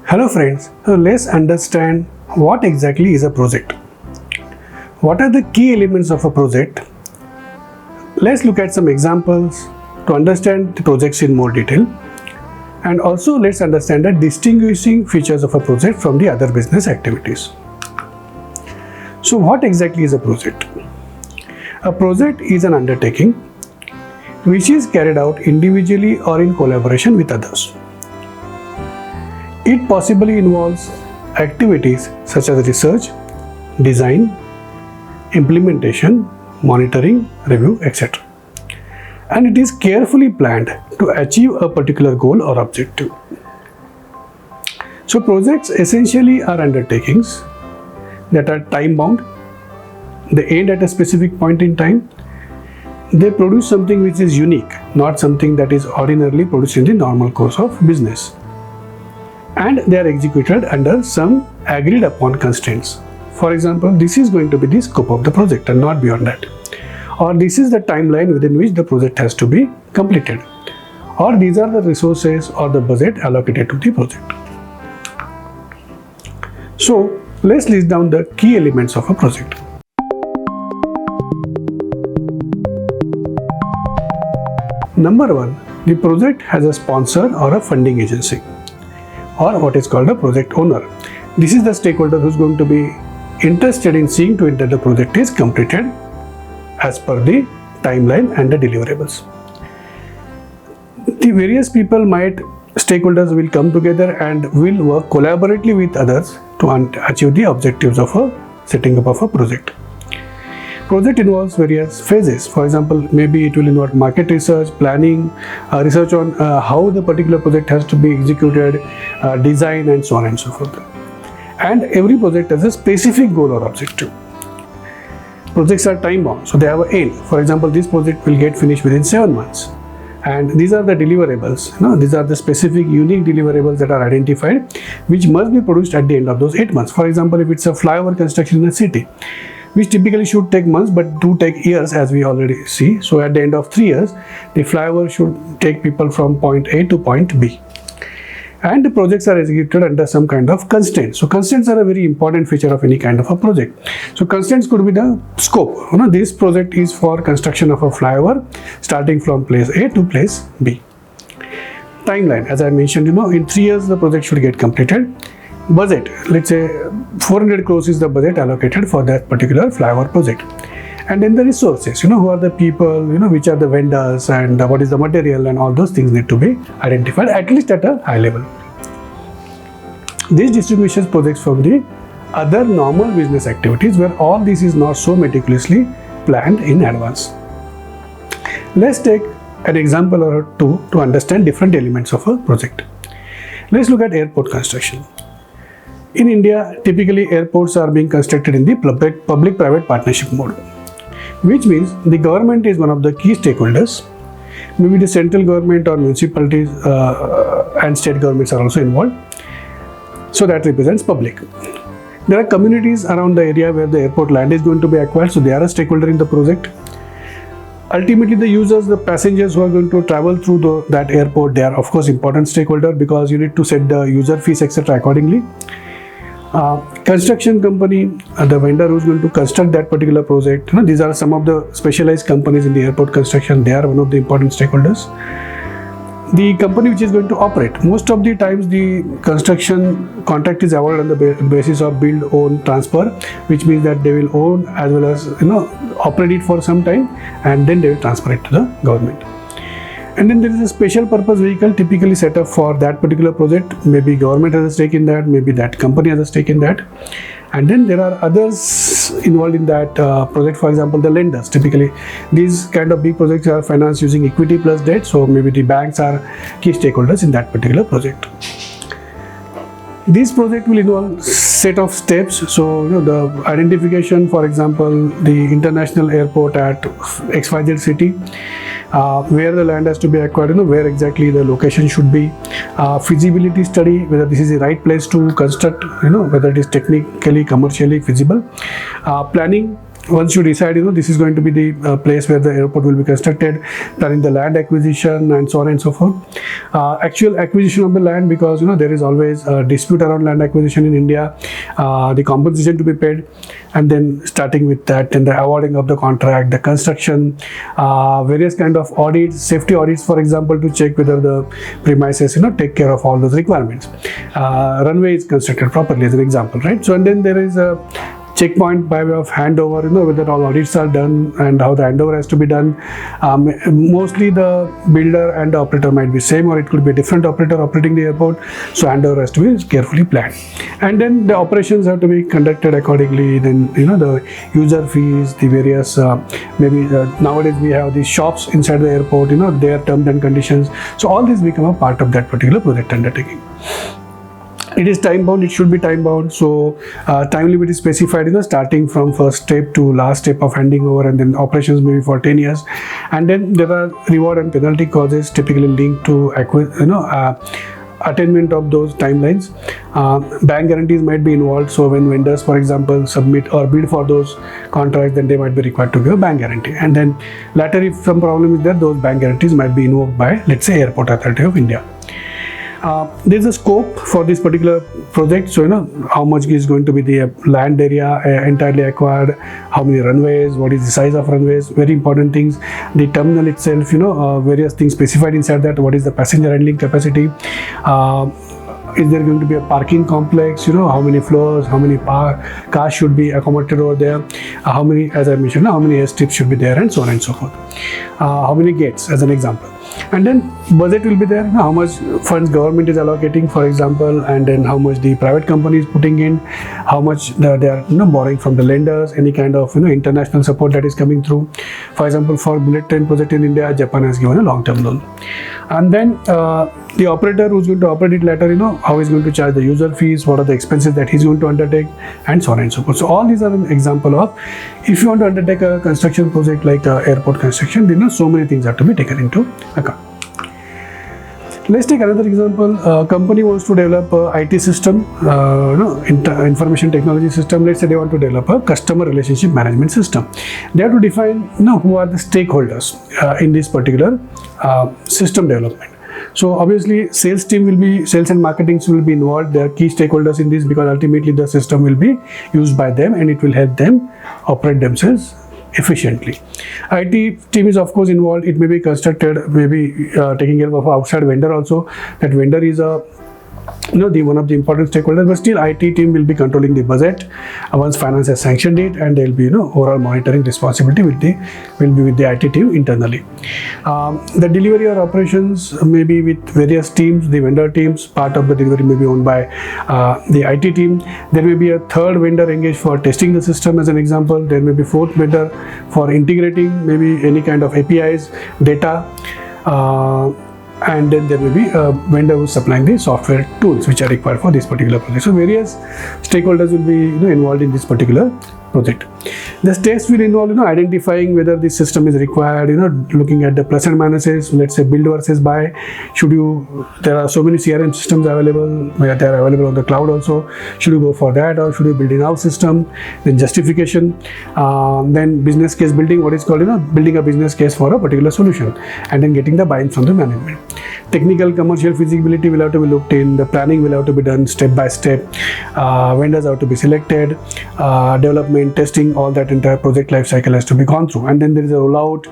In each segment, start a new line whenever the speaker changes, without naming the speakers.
Hello friends, so let's understand what exactly is a project. What are the key elements of a project? Let's look at some examples to understand the projects in more detail, and also let's understand the distinguishing features of a project from the other business activities. So what exactly is a project? A project is an undertaking which is carried out individually or in collaboration with others. It possibly involves activities such as research, design, implementation, monitoring, review, etc. And it is carefully planned to achieve a particular goal or objective. So projects essentially are undertakings that are time bound. They end at a specific point in time. They produce something which is unique, not something that is ordinarily produced in the normal course of business. And they are executed under some agreed upon constraints. For example, this is going to be the scope of the project and not beyond that. Or this is the timeline within which the project has to be completed. Or these are the resources or the budget allocated to the project. So let's list down the key elements of a project. Number 1, the project has a sponsor or a funding agency, or what is called a project owner. This is the stakeholder who is going to be interested in seeing to it that the project is completed as per the timeline and the deliverables. The various stakeholders will come together and will work collaboratively with others to achieve the objectives of setting up of a project. Project involves various phases. For example, maybe it will involve market research, planning, research on how the particular project has to be executed, design, and so on and so forth. And every project has a specific goal or objective. Projects are time bound, so they have an end. For example, this project will get finished within 7 months. And these are the deliverables. These are the specific unique deliverables that are identified, which must be produced at the end of those 8 months. For example, if it's a flyover construction in a city, which typically should take months but do take years, as we already see. So at the end of 3 years, the flyover should take people from point A to point B. And the projects are executed under some kind of constraints. So constraints are a very important feature of any kind of a project. So constraints could be the scope. This project is for construction of a flyover starting from place A to place B. Timeline, as I mentioned, in 3 years the project should get completed. Budget, let's say 400 crores is the budget allocated for that particular flyover project. And then the resources, who are the people, which are the vendors, and what is the material, and all those things need to be identified, at least at a high level. This distinguishes projects from the other normal business activities where all this is not so meticulously planned in advance. Let's take an example or two to understand different elements of a project. Let's look at airport construction. In India, typically airports are being constructed in the public-private partnership mode, which means the government is one of the key stakeholders. Maybe the central government or municipalities and state governments are also involved. So that represents public. There are communities around the area where the airport land is going to be acquired, so they are a stakeholder in the project. Ultimately, the users, the passengers who are going to travel through that airport, they are of course important stakeholder because you need to set the user fees, etc. accordingly. Construction company, the vendor who is going to construct that particular project, these are some of the specialized companies in the airport construction. They are one of the important stakeholders. The company which is going to operate, most of the times the construction contract is awarded on the basis of build, own, transfer, which means that they will own as well as operate it for some time, and then they will transfer it to the government. And then there is a special purpose vehicle typically set up for that particular project. Maybe government has a stake in that, maybe that company has a stake in that. And then there are others involved in that project. For example, the lenders. Typically, these kind of big projects are financed using equity plus debt. So maybe the banks are key stakeholders in that particular project. This project will involve set of steps. So the identification, for example, the international airport at XYZ city, where the land has to be acquired, where exactly the location should be, feasibility study, whether this is the right place to construct, whether it is technically, commercially feasible, planning, once you decide, this is going to be the place where the airport will be constructed, planning the land acquisition and so on and so forth. Actual acquisition of the land, because there is always a dispute around land acquisition in India, the compensation to be paid, and then starting with that, and the awarding of the contract, the construction, various kind of audits, safety audits, for example, to check whether the premises take care of all those requirements. Runway is constructed properly, as an example, right? So, and then there is a checkpoint by way of handover, whether all audits are done and how the handover has to be done. Mostly the builder and the operator might be same, or it could be a different operator operating the airport, so handover has to be carefully planned. And then the operations have to be conducted accordingly. Then the user fees, the various nowadays we have these shops inside the airport, their terms and conditions. So all these become a part of that particular project undertaking. It is time bound, it should be time bound. So time limit is specified, starting from first step to last step of handing over, and then operations maybe for 10 years. And then there are reward and penalty clauses typically linked to attainment of those timelines. Bank guarantees might be involved. So when vendors, for example, submit or bid for those contracts, then they might be required to give a bank guarantee. And then later, if some problem is there, those bank guarantees might be invoked by, let's say, Airport Authority of India. There is a scope for this particular project. So, how much is going to be the land area entirely acquired, how many runways, what is the size of runways, very important things. The terminal itself, various things specified inside that, what is the passenger handling capacity. Is there going to be a parking complex? How many floors, how many cars should be accommodated over there? How many, as I mentioned, how many airstrips should be there, and so on and so forth. How many gates, as an example. And then budget will be there, how much funds government is allocating, for example, and then how much the private company is putting in, how much they are borrowing from the lenders, any kind of international support that is coming through. For example, for bullet train project in India, Japan has given a long-term loan. And then the operator who's going to operate it later, how he's going to charge the user fees, what are the expenses that he's going to undertake, and so on and so forth. So all these are an example of, if you want to undertake a construction project like airport construction, then so many things have to be taken into account. Let's take another example. A company wants to develop a IT system, information technology system. Let's say they want to develop a customer relationship management system. They have to define, who are the stakeholders in this particular system development. So obviously, sales and marketing will be involved. They are key stakeholders in this, because ultimately the system will be used by them and it will help them operate themselves efficiently. IT team is of course involved. It may be constructed, maybe taking care of an outside vendor also. That vendor is one of the important stakeholders, but still IT team will be controlling the budget once finance has sanctioned it, and there will be overall monitoring responsibility will be with the IT team internally. The delivery or operations may be with various teams, the vendor teams. Part of the delivery may be owned by the IT team. There may be a third vendor engaged for testing the system, as an example. There may be fourth vendor for integrating maybe any kind of APIs, data. And then there will be a vendor who is supplying the software tools which are required for this particular project. So various stakeholders will be involved in this particular project. The steps will involve identifying whether this system is required, looking at the plus and minuses. Let's say build versus buy. There are so many CRM systems available, where they are available on the cloud also. Should you go for that, or should you build in-house system? Then justification, then business case building, what is called building a business case for a particular solution, and then getting the buy-in from the management. Technical commercial feasibility will have to be looked in. The planning will have to be done step by step. Vendors have to be selected. Development, testing, all that entire project life cycle has to be gone through. And then there is a rollout,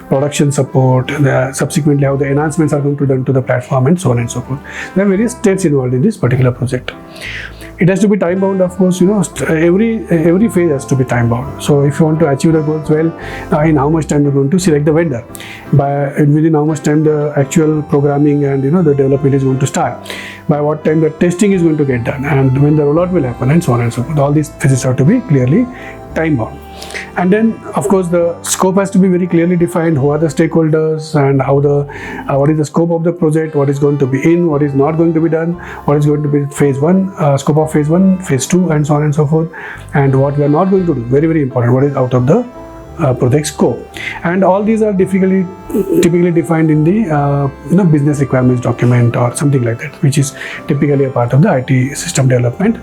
production support, subsequently how the enhancements are going to be done to the platform, and so on and so forth. There are various steps involved in this particular project. It has to be time bound, of course. Every phase has to be time bound. So if you want to achieve the goals well, in how much time you're going to select the vendor, within how much time the actual programming and the development is going to start, by what time the testing is going to get done, and when the rollout will happen, and so on and so forth. All these phases have to be clearly time bound. And then of course the scope has to be very clearly defined. Who are the stakeholders, and what is the scope of the project, what is going to be in, what is not going to be done, what is going to be phase 1, scope of phase 1, phase 2, and so on and so forth, and what we are not going to do. Very, very important, what is out of the project scope. And all these are typically defined in the business requirements document or something like that, which is typically a part of the IT system development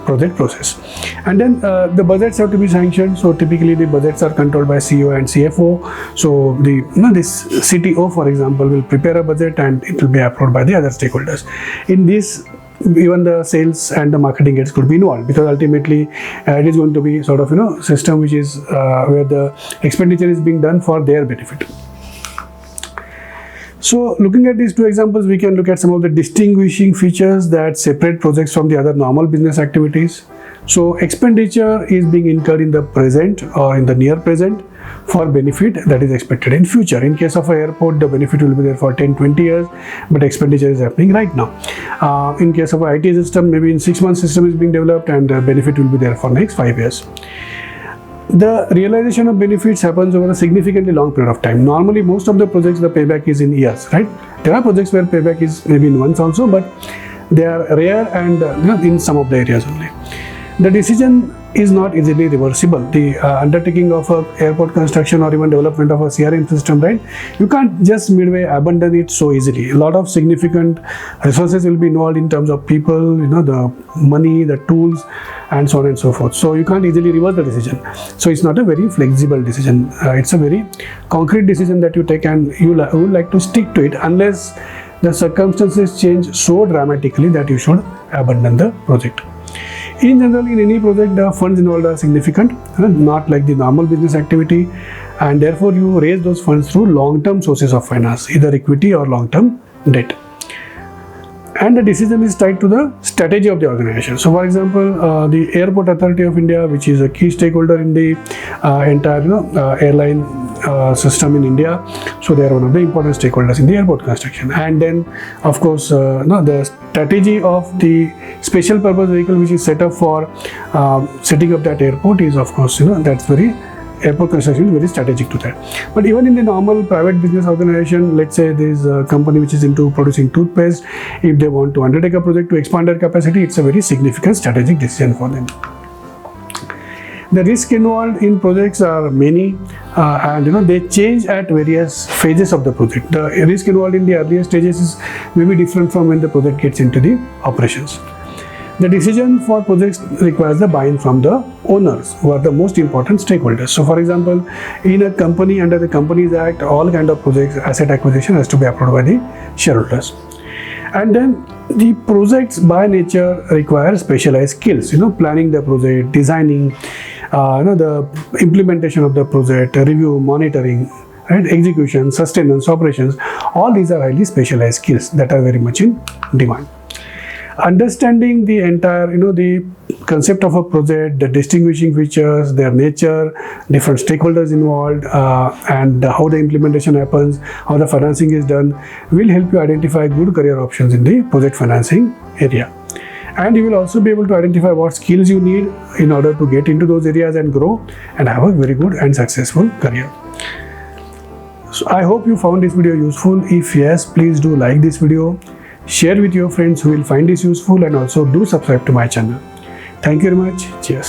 project process. And then the budgets have to be sanctioned. So typically the budgets are controlled by CEO and CFO. So this CTO, for example, will prepare a budget and it will be approved by the other stakeholders. In this, even the sales and the marketing heads could be involved, because ultimately it is going to be sort of system which is where the expenditure is being done for their benefit. So looking at these two examples, we can look at some of the distinguishing features that separate projects from the other normal business activities. So expenditure is being incurred in the present or in the near present for benefit that is expected in future. In case of an airport, the benefit will be there for 10-20 years, but expenditure is happening right now. In case of an IT system, maybe in 6 months system is being developed and the benefit will be there for next 5 years. The realization of benefits happens over a significantly long period of time. Normally, most of the projects, the payback is in years, right? There are projects where payback is maybe in months also, but they are rare and in some of the areas only. The decision is not easily reversible. The undertaking of a airport construction or even development of a CRM system, right? You can't just midway abandon it so easily. A lot of significant resources will be involved in terms of people, the money, the tools, and so on and so forth. So you can't easily reverse the decision. So it's not a very flexible decision. It's a very concrete decision that you take, and you would like to stick to it unless the circumstances change so dramatically that you should abandon the project. In general, in any project, the funds involved are significant, not like the normal business activity, and therefore you raise those funds through long-term sources of finance, either equity or long-term debt. And the decision is tied to the strategy of the organization. So, for example, the Airport Authority of India, which is a key stakeholder in the entire airline system in India, so they are one of the important stakeholders in the airport construction. And then, of course, the strategy of the special purpose vehicle which is set up for setting up that airport is, of course, that's very airport construction is very strategic to that. But even in the normal private business organization, let's say there is a company which is into producing toothpaste, if they want to undertake a project to expand their capacity, it's a very significant strategic decision for them. The risk involved in projects are many, and they change at various phases of the project. The risk involved in the earlier stages is maybe different from when the project gets into the operations. The decision for projects requires the buy-in from the owners, who are the most important stakeholders. So, for example, in a company under the Companies Act, all kind of projects, asset acquisition has to be approved by the shareholders. And then the projects by nature require specialized skills, planning the project, designing, the implementation of the project, review, monitoring, right, execution, sustenance, operations. All these are highly specialized skills that are very much in demand. Understanding the entire, the concept of a project, the distinguishing features, their nature, different stakeholders involved, and how the implementation happens, how the financing is done, will help you identify good career options in the project financing area. And you will also be able to identify what skills you need in order to get into those areas and grow and have a very good and successful career. So I hope you found this video useful. If yes, please do like this video. Share with your friends who will find this useful, and also do subscribe to my channel. Thank you very much. Cheers.